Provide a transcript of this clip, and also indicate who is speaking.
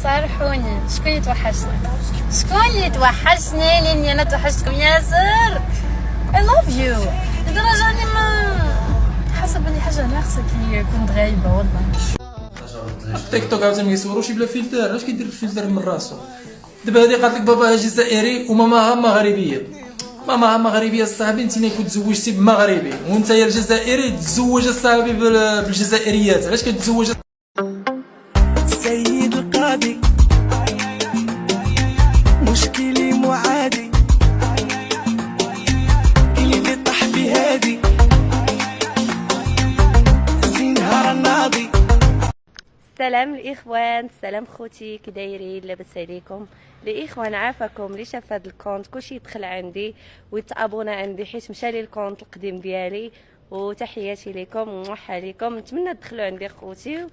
Speaker 1: صارحوني، شكون اللي توحشني؟ شكون اللي توحشني؟ لاني انا توحشتكم ياسر. I love you لدرجة اني ما حاسة بلي حاجة ناقصة كي كنت غايبة والله.
Speaker 2: التيك توك عاوتاني ما يصوروش بلا فلتر، علاش كيدير الفلتر من راسو؟ دابا هادي قالت لك باباها جزائري وماماها مغربيه، ماماها مغربيه الصاحبي، انت كنت تزوجتي بمغربي وانت يا الجزائري تزوج الصاحبي بالجزائريات، علاش كتزوج؟
Speaker 3: سيد القاضي مشكلي معادي، اللي طاح في هادي زين نهار الناضي.
Speaker 4: السلام الاخوان، السلام خوتي، كي دايرين؟ لاباس عليكم الاخوان؟ عافاكم؟ اللي شاف هذا الكونت كلشي يدخل عندي ويتابونا عندي حيت مشى لي الكونت القديم ديالي. وتحياتي لكم وموحى لكم، نتمنى تدخلوا عندي خوتي